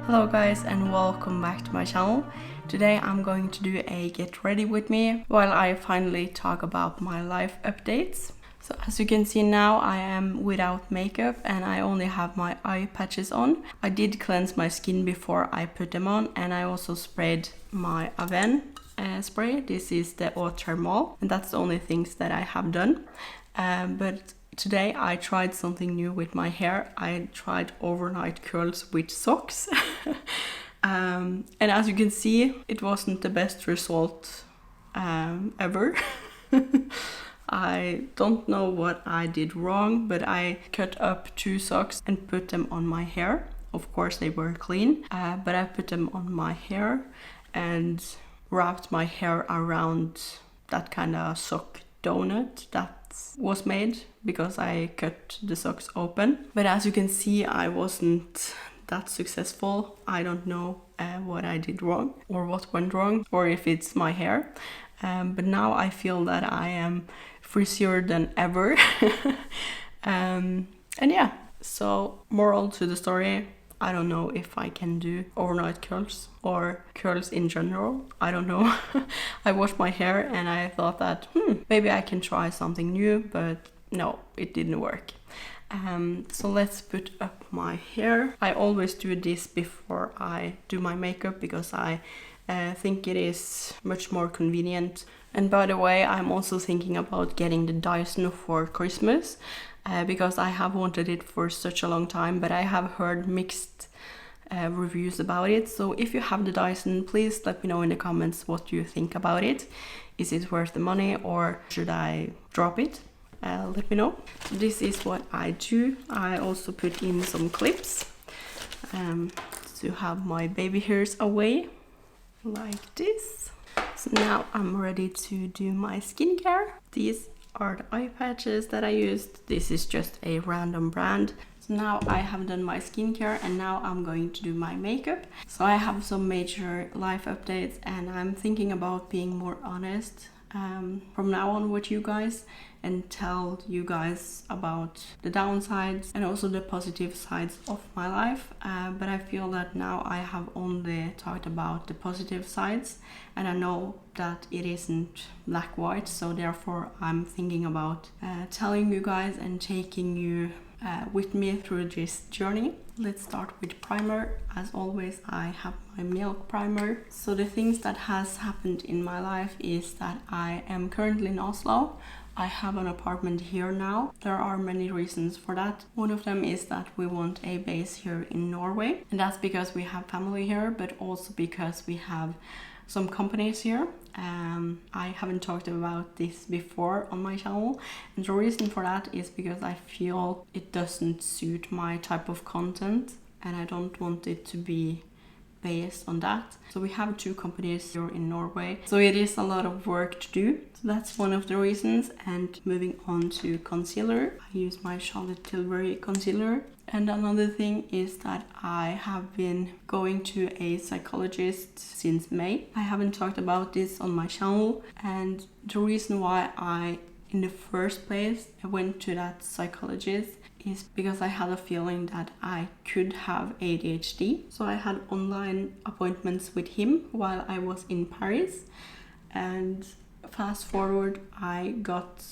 Hello guys and welcome back to my channel. Today I'm going to do a get ready with me while I finally talk about my life updates. So as you can see now, I am without makeup and I only have my eye patches on. I did cleanse my skin before I put them on, and I also sprayed my Aven spray. This is the eau thermale, and that's the only things that I have done. But today I tried something new with my hair. I tried overnight curls with socks. And as you can see, it wasn't the best result ever. I don't know what I did wrong, but I cut up 2 socks and put them on my hair. Of course they were clean, but I put them on my hair and wrapped my hair around that kind of sock donut that was made because I cut the socks open. But as you can see, I wasn't that successful. I don't know what I did wrong or what went wrong, or if it's my hair. But now I feel that I am frisier than ever. And yeah, so moral to the story, I don't know if I can do overnight curls or curls in general. I don't know. I washed my hair and I thought that maybe I can try something new, but no, it didn't work. So let's put up my hair. I always do this before I do my makeup because I think it is much more convenient. And by the way, I'm also thinking about getting the Dyson for Christmas because I have wanted it for such a long time, but I have heard mixed reviews about it. So if you have the Dyson, please let me know in the comments what you think about it. Is it worth the money or should I drop it? Let me know. This is what I do. I also put in some clips to have my baby hairs away, like this. So now I'm ready to do my skincare. These are the eye patches that I used. This is just a random brand. So now I have done my skincare and now I'm going to do my makeup. So I have some major life updates and I'm thinking about being more honest from now on with you guys and tell you guys about the downsides and also the positive sides of my life. But I feel that now I have only talked about the positive sides and I know that it isn't black-white, so therefore I'm thinking about telling you guys and taking you with me through this journey. Let's start with primer. As always, I have my milk primer. So the things that has happened in my life is that I am currently in Oslo. I have an apartment here now. There are many reasons for that. One of them is that we want a base here in Norway, and that's because we have family here, but also because we have some companies here. I haven't talked about this before on my channel, and the reason for that is because I feel it doesn't suit my type of content and I don't want it to be based on that. So we have 2 companies here in Norway, so it is a lot of work to do. So that's one of the reasons. And moving on to concealer, I use my Charlotte Tilbury concealer. And another thing is that I have been going to a psychologist since May. I haven't talked about this on my channel, and the reason why I in the first place I went to that psychologist is because I had a feeling that I could have ADHD. So I had online appointments with him while I was in Paris, and fast forward, I got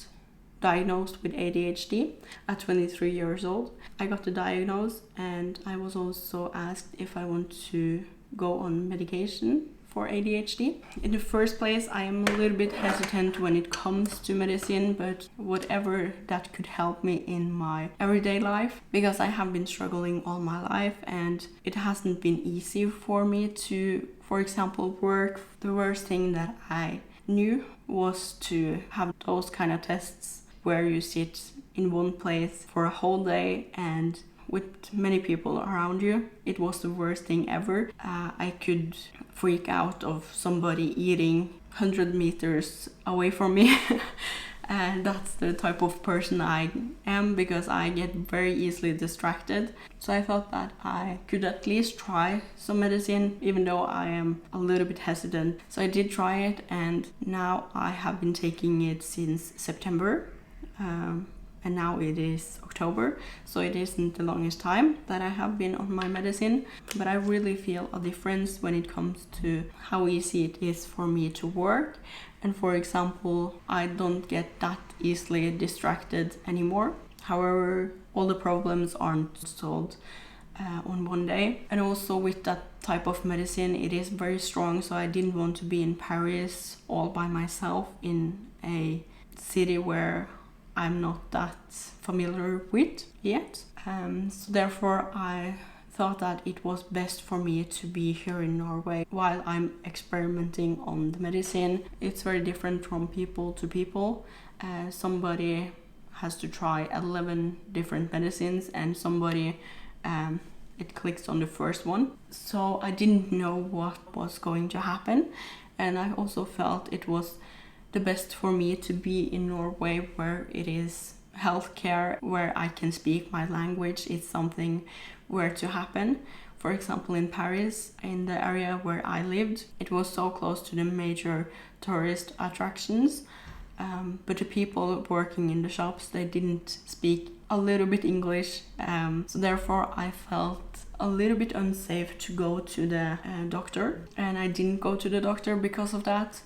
diagnosed with ADHD at 23 years old. I got the diagnosis and I was also asked if I want to go on medication for ADHD. In the first place, I am a little bit hesitant when it comes to medicine, but whatever that could help me in my everyday life, because I have been struggling all my life and it hasn't been easy for me to, for example, work. The worst thing that I knew was to have those kind of tests where you sit in one place for a whole day and with many people around you. It was the worst thing ever. I could freak out of somebody eating 100 meters away from me. And that's the type of person I am, because I get very easily distracted. So I thought that I could at least try some medicine, even though I am a little bit hesitant. So I did try it, and now I have been taking it since September. and now it is October, so it isn't the longest time that I have been on my medicine, but I really feel a difference when it comes to how easy it is for me to work. And for example, I don't get that easily distracted anymore. However, all the problems aren't solved on one day. And also with that type of medicine, it is very strong, so I didn't want to be in Paris all by myself in a city where I'm not that familiar with yet. So therefore I thought that it was best for me to be here in Norway while I'm experimenting on the medicine. It's very different from people to people. Somebody has to try 11 different medicines, and somebody it clicks on the first one. So I didn't know what was going to happen, and I also felt it was the best for me to be in Norway, where it is healthcare, where I can speak my language. It's something where to happen. For example, in Paris, in the area where I lived, it was so close to the major tourist attractions, but the people working in the shops, they didn't speak a little bit English, so therefore I felt a little bit unsafe to go to the doctor, and I didn't go to the doctor because of that.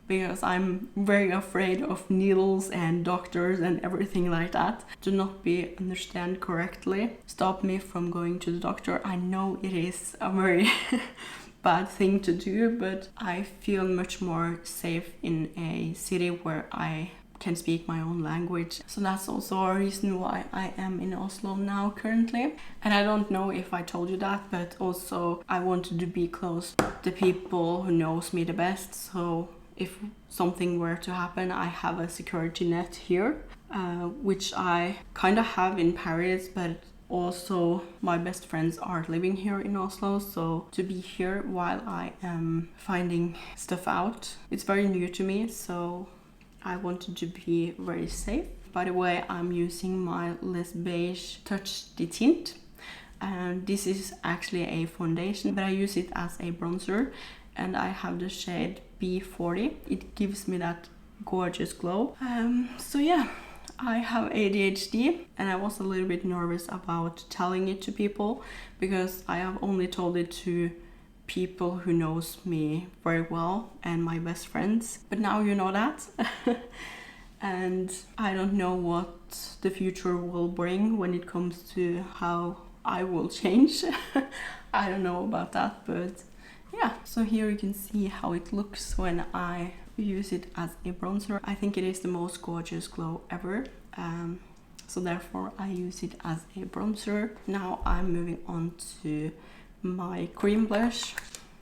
Because I'm very afraid of needles and doctors and everything like that. To not be understand correctly stop me from going to the doctor. I know it is a very bad thing to do, but I feel much more safe in a city where I can speak my own language. So that's also a reason why I am in Oslo now currently. And I don't know if I told you that, but also I wanted to be close to the people who knows me the best. So if something were to happen, I have a security net here, which I kind of have in Paris, but also my best friends are living here in Oslo. So to be here while I am finding stuff out, it's very new to me, so I wanted to be very safe. By the way, I'm using my Les Beige Touch de Tint, and this is actually a foundation, but I use it as a bronzer, and I have the shade B40. It gives me that gorgeous glow. So yeah, I have ADHD, and I was a little bit nervous about telling it to people because I have only told it to people who knows me very well and my best friends. But now you know that. And I don't know what the future will bring when it comes to how I will change. I don't know about that, but yeah. So here you can see how it looks when I use it as a bronzer. I think it is the most gorgeous glow ever. So therefore I use it as a bronzer. Now I'm moving on to my cream blush.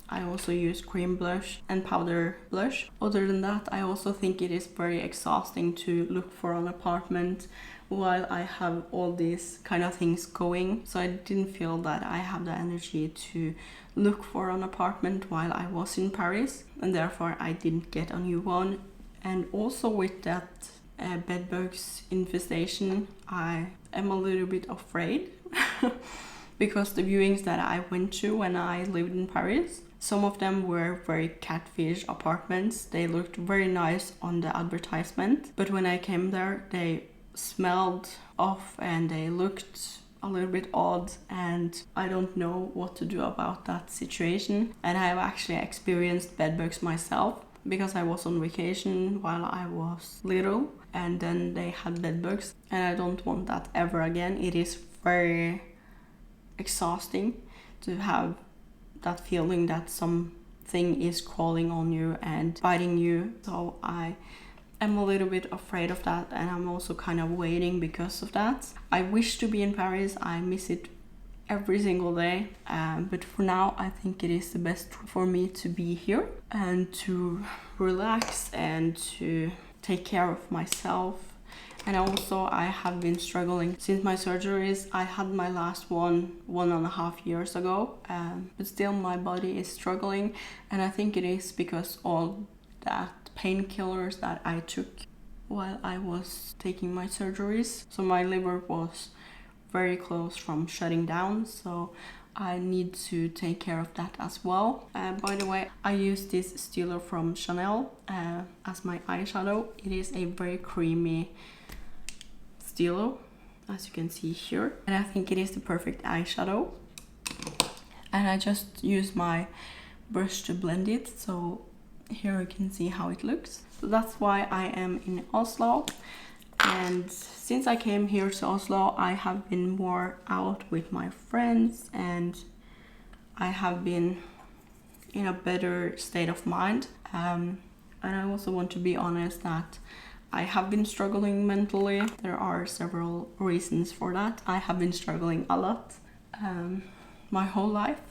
I also use cream blush and powder blush. Other than that, I also think it is very exhausting to look for an apartment while I have all these kind of things going. So I didn't feel that I have the energy to look for an apartment while I was in Paris, and therefore I didn't get a new one. And also with that bedbugs infestation, I am a little bit afraid because the viewings that I went to when I lived in Paris, some of them were very catfish apartments. They looked very nice on the advertisement, but when I came there, they smelled off and they looked a little bit odd, and I don't know what to do about that situation. And I have actually experienced bedbugs myself because I was on vacation while I was little, and then they had bedbugs, and I don't want that ever again. It is very exhausting to have that feeling that something is crawling on you and biting you. So I am a little bit afraid of that, and I'm also kind of waiting because of that. I wish to be in Paris. I miss it every single day, but for now I think it is the best for me to be here and to relax and to take care of myself. And also I have been struggling since my surgeries. I had my last 1.5 years ago, but still my body is struggling, and I think it is because all that painkillers that I took while I was taking my surgeries. So my liver was very close from shutting down, so I need to take care of that as well. By the way, I use this Stealer from Chanel as my eyeshadow. It is a very creamy Stilo, as you can see here. And I think it is the perfect eyeshadow. And I just use my brush to blend it, so here you can see how it looks. So that's why I am in Oslo. And since I came here to Oslo, I have been more out with my friends, and I have been in a better state of mind. And I also want to be honest that I have been struggling mentally. There are several reasons for that. I have been struggling a lot my whole life.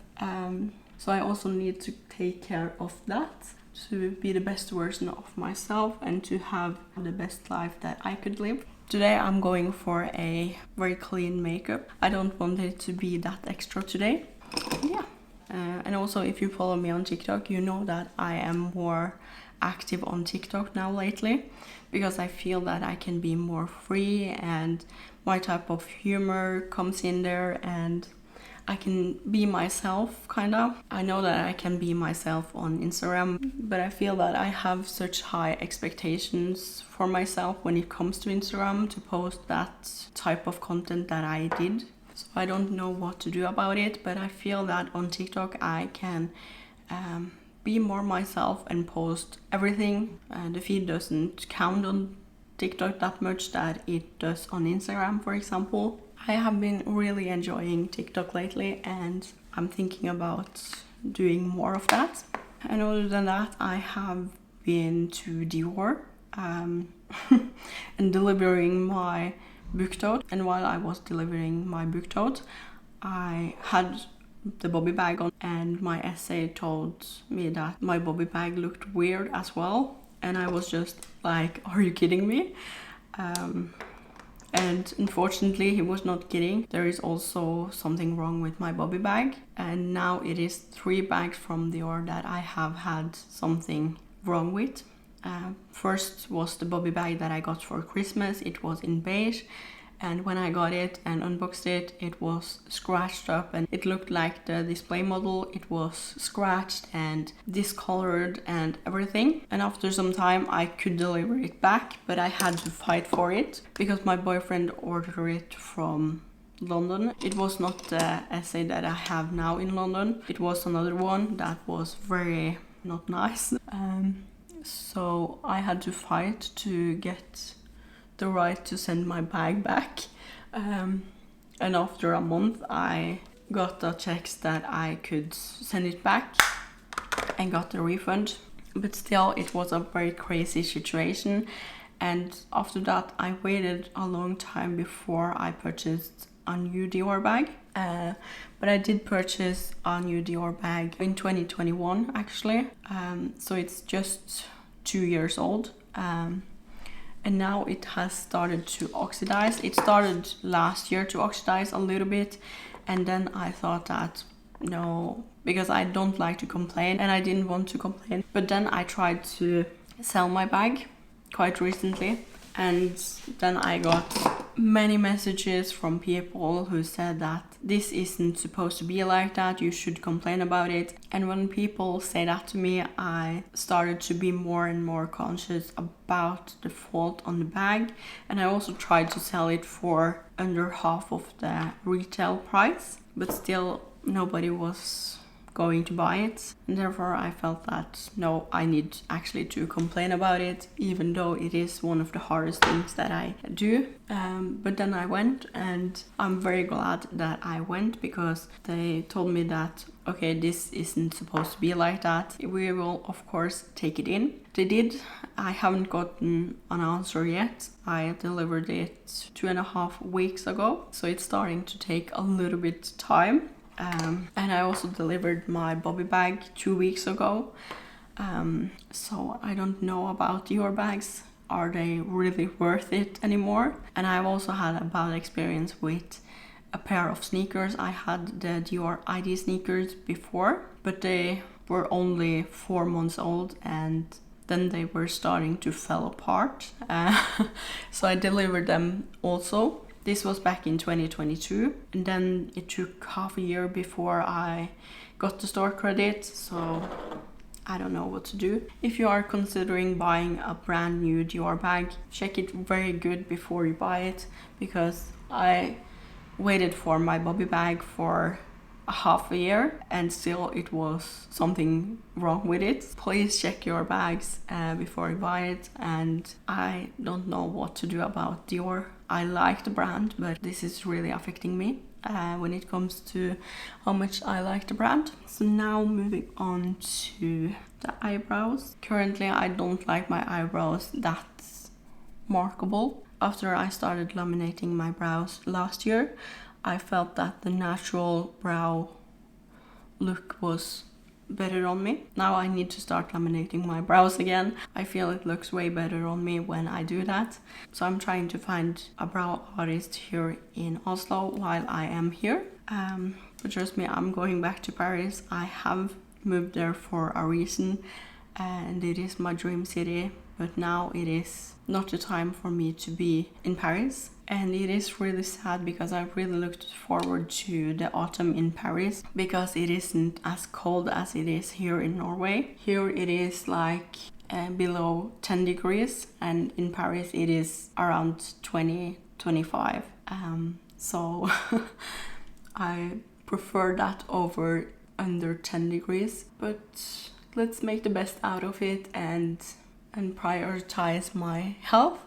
So I also need to take care of that, to be the best version of myself and to have the best life that I could live. Today I'm going for a very clean makeup. I don't want it to be that extra today. Yeah. And also, if you follow me on TikTok, you know that I am more active on TikTok now lately, because I feel that I can be more free and my type of humor comes in there and I can be myself, kind of. I know that I can be myself on Instagram, but I feel that I have such high expectations for myself when it comes to Instagram to post that type of content that I did. So I don't know what to do about it, but I feel that on TikTok I can be more myself and post everything. The feed doesn't count on TikTok that much that it does on Instagram, for example. I have been really enjoying TikTok lately, and I'm thinking about doing more of that. And other than that, I have been to Dior and delivering my book tote. And while I was delivering my book tote, I had the bobby bag on, and my essay told me that my bobby bag looked weird as well. And I was just like, are you kidding me? And unfortunately, he was not kidding. There is also something wrong with my bobby bag. And now it is 3 bags from Dior that I have had something wrong with. First was the bobby bag that I got for Christmas. It was in beige. And when I got it and unboxed it, it was scratched up and it looked like the display model. It was scratched and discolored and everything. And after some time I could deliver it back, but I had to fight for it because my boyfriend ordered it from London. It was not the essay that I have now in London. It was another one that was very not nice. So I had to fight to get the right to send my bag back. And after a month I got a text that I could send it back and got the refund. But still, it was a very crazy situation. And after that I waited a long time before I purchased a new Dior bag. But I did purchase a new Dior bag in 2021 actually. So it's just 2 years old. And now it has started to oxidize. It started last year to oxidize a little bit, and then I thought that no, because I don't like to complain and I didn't want to complain. But then I tried to sell my bag quite recently, and then I got many messages from people who said that this isn't supposed to be like that, you should complain about it. And when people say that to me, I started to be more and more conscious about the fault on the bag. And I also tried to sell it for under half of the retail price, but still nobody was going to buy it, and therefore I felt that no, I need actually to complain about it, even though it is one of the hardest things that I do. But then I went, and I'm very glad that I went, because they told me that okay, this isn't supposed to be like that, we will of course take it in. They did. I haven't gotten an answer yet. I delivered it 2.5 weeks ago, so it's starting to take a little bit time. And I also delivered my bobby bag 2 weeks ago. So I don't know about your bags. Are they really worth it anymore? And I've also had a bad experience with a pair of sneakers. I had the Dior ID sneakers before, but they were only 4 months old, and then they were starting to fall apart. So I delivered them also. This was back in 2022, and then it took half a year before I got the store credit, so I don't know what to do. If you are considering buying a brand new Dior bag, check it very good before you buy it, because I waited for my Bobby bag for a half a year and still it was something wrong with it. Please check your bags before you buy it, and I don't know what to do about Dior. I like the brand, but this is really affecting me when it comes to how much I like the brand. So now moving on to the eyebrows. Currently I don't like my eyebrows that markable. After I started laminating my brows last year, I felt that the natural brow look was better on me. Now I need to start laminating my brows again. I feel it looks way better on me when I do that. So I'm trying to find a brow artist here in Oslo while I am here. But trust me, I'm going back to Paris. I have moved there for a reason, and it is my dream city. But now it is not the time for me to be in Paris. And it is really sad because I really looked forward to the autumn in Paris, because it isn't as cold as it is here in Norway. Here it is like below 10 degrees, and in Paris it is around 20, 25. So I prefer that over under 10 degrees. But let's make the best out of it and prioritize my health,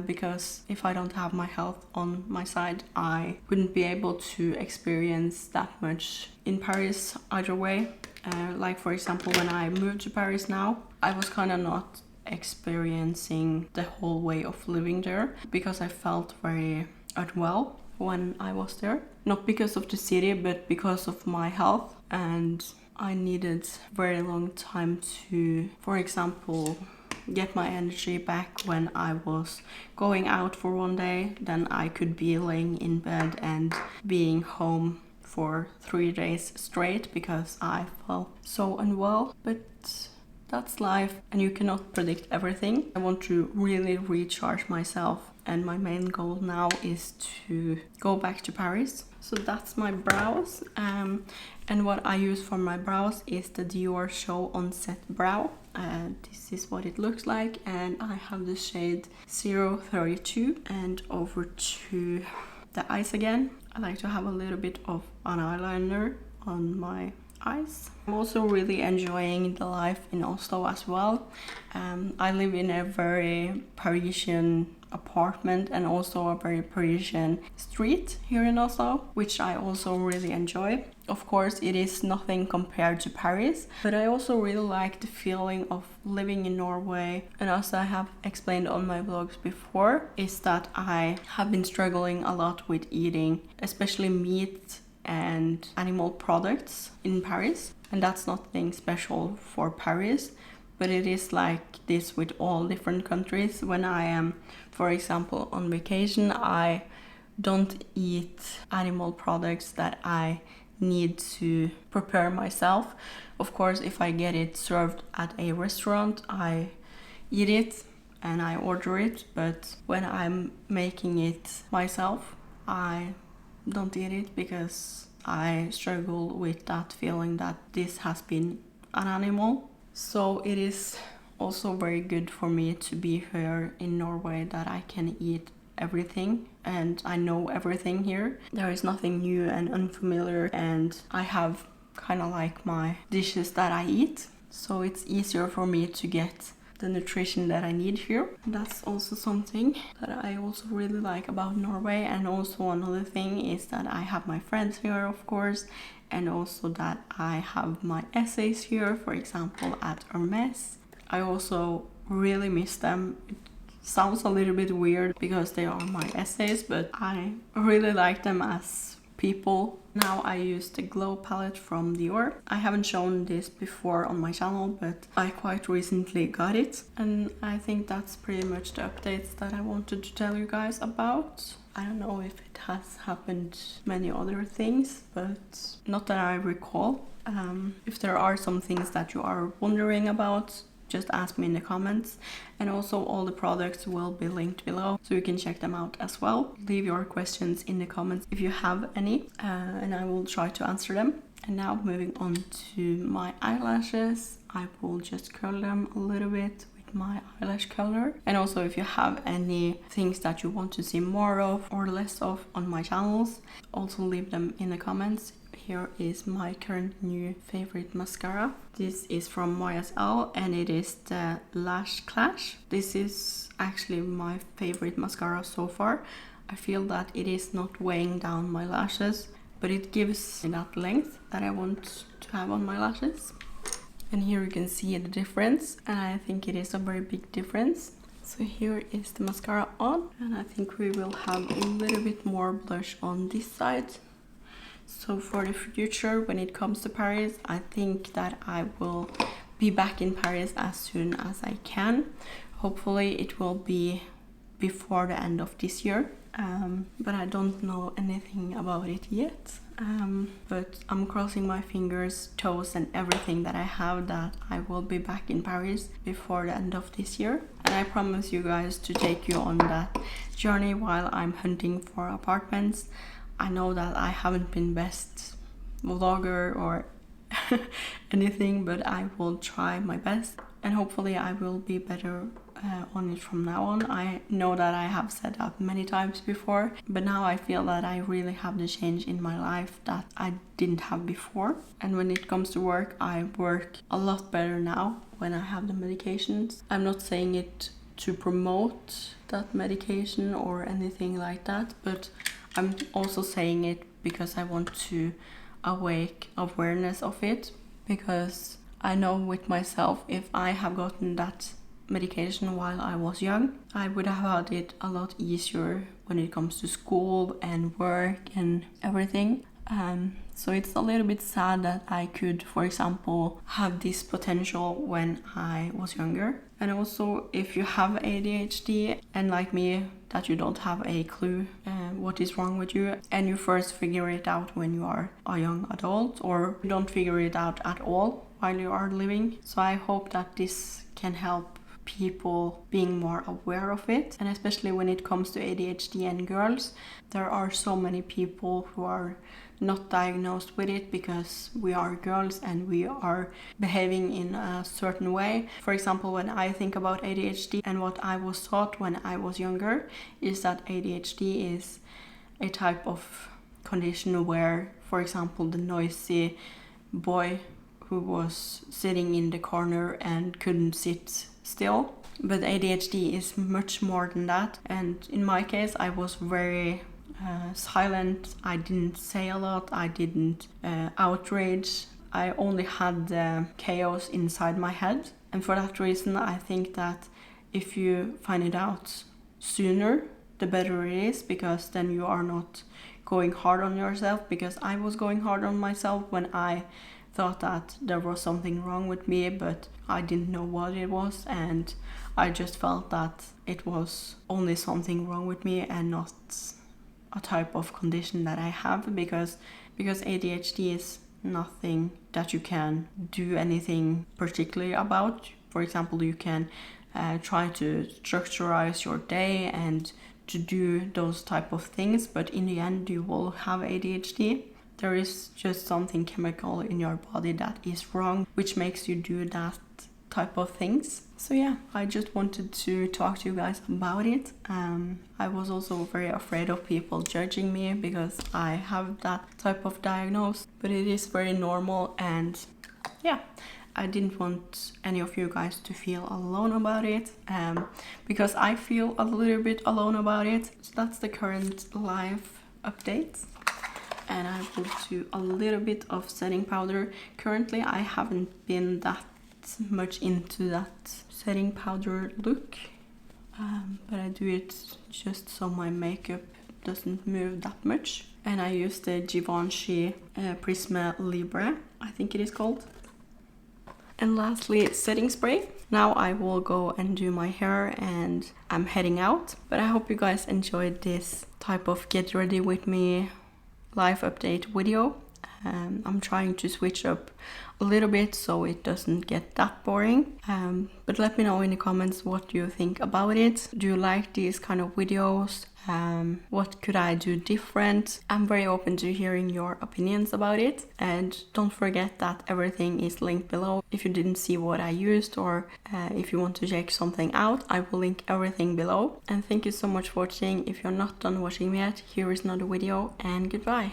because if I don't have my health on my side, I wouldn't be able to experience that much in Paris either way. Like for example, when I moved to Paris now, I was kind of not experiencing the whole way of living there, because I felt very unwell when I was there. Not because of the city, but because of my health, and I needed very long time to, for example, get my energy back. When I was going out for one day, then I could be laying in bed and being home for 3 days straight because I felt so unwell. But that's life, and you cannot predict everything. I want to really recharge myself, and my main goal now is to go back to Paris. So that's my brows, and what I use for my brows is the Dior Show Onset Brow. This is what it looks like, and I have the shade 032. And over to the eyes again. I like to have a little bit of an eyeliner on my eyes. I'm also really enjoying the life in Oslo as well. I live in a very Parisian apartment and also a very Parisian street here in Oslo, which I also really enjoy. Of course, it is nothing compared to Paris, but I also really like the feeling of living in Norway. And as I have explained on my vlogs before, is that I have been struggling a lot with eating, especially meat and animal products in Paris. And that's nothing special for Paris, but it is like this with all different countries. When I am, for example, on vacation, I don't eat animal products that I need to prepare myself. Of course, if I get it served at a restaurant, I eat it and I order it, but when I'm making it myself, I don't eat it because I struggle with that feeling that this has been an animal. So it is also very good for me to be here in Norway, that I can eat everything and I know everything here. There is nothing new and unfamiliar, and I have kind of like my dishes that I eat, so it's easier for me to get the nutrition that I need here. That's also something that I also really like about Norway. And also another thing is that I have my friends here, of course, and also that I have my essays here, for example at Hermes. I also really miss them. It sounds a little bit weird because they are my essays, but I really like them as people. Now I use the Glow palette from Dior. I haven't shown this before on my channel, but I quite recently got it, and I think that's pretty much the updates that I wanted to tell you guys about. I don't know if it has happened many other things, but not that I recall. If there are some things that you are wondering about, just ask me in the comments, and also all the products will be linked below so you can check them out as well. Leave your questions in the comments if you have any, and I will try to answer them. And now moving on to my eyelashes. I will just curl them a little bit with my eyelash curler. And also if you have any things that you want to see more of or less of on my channels, also leave them in the comments. Here is my current new favorite mascara. This is from YSL and it is the Lash Clash. This is actually my favorite mascara so far. I feel that it is not weighing down my lashes, but it gives that length that I want to have on my lashes. And here you can see the difference, and I think it is a very big difference. So here is the mascara on, and I think we will have a little bit more blush on this side. So for the future, when it comes to Paris, I think that I will be back in Paris as soon as I can. Hopefully it will be before the end of this year, but I don't know anything about it yet. But I'm crossing my fingers, toes and everything that I have that I will be back in Paris before the end of this year. And I promise you guys to take you on that journey while I'm hunting for apartments. I know that I haven't been best vlogger or anything, but I will try my best and hopefully I will be better on it from now on. I know that I have said that many times before, but now I feel that I really have the change in my life that I didn't have before. And when it comes to work, I work a lot better now when I have the medications. I'm not saying it to promote that medication or anything like that, but I'm also saying it because I want to awake awareness of it, because I know with myself, if I have gotten that medication while I was young, I would have had it a lot easier when it comes to school and work and everything. So it's a little bit sad that I could, for example, have this potential when I was younger. And also, if you have ADHD and like me, that you don't have a clue what is wrong with you, and you first figure it out when you are a young adult, or you don't figure it out at all while you are living. So I hope that this can help people being more aware of it, and especially when it comes to ADHD and girls, there are so many people who are not diagnosed with it because we are girls and we are behaving in a certain way. For example, when I think about ADHD and what I was taught when I was younger is that ADHD is a type of condition where, for example, the noisy boy who was sitting in the corner and couldn't sit still. But ADHD is much more than that, and in my case I was very silent. I didn't say a lot, I didn't outrage. I only had the chaos inside my head, and for that reason I think that if you find it out sooner, the better it is, because then you are not going hard on yourself. Because I was going hard on myself when I thought that there was something wrong with me, but I didn't know what it was, and I just felt that it was only something wrong with me and not a type of condition that I have, because ADHD is nothing that you can do anything particularly about. For example, you can try to structurize your day and to do those type of things, but in the end you will have ADHD. There is just something chemical in your body that is wrong, which makes you do that type of things. So yeah, I just wanted to talk to you guys about it. I was also very afraid of people judging me because I have that type of diagnosis, but it is very normal, and yeah, I didn't want any of you guys to feel alone about it, because I feel a little bit alone about it. So that's the current life update. And I will do a little bit of setting powder. Currently I haven't been that much into that setting powder look, but I do it just so my makeup doesn't move that much. And I use the Givenchy Prisma Libre, I think it is called. And lastly, setting spray. Now I will go and do my hair and I'm heading out. But I hope you guys enjoyed this type of get ready with me life update video. I'm trying to switch up a little bit so it doesn't get that boring. But let me know in the comments what you think about it. Do you like these kind of videos? What could I do different? I'm very open to hearing your opinions about it. And don't forget that everything is linked below. If you didn't see what I used, or if you want to check something out, I will link everything below. And thank you so much for watching. If you're not done watching yet, here is another video, and goodbye.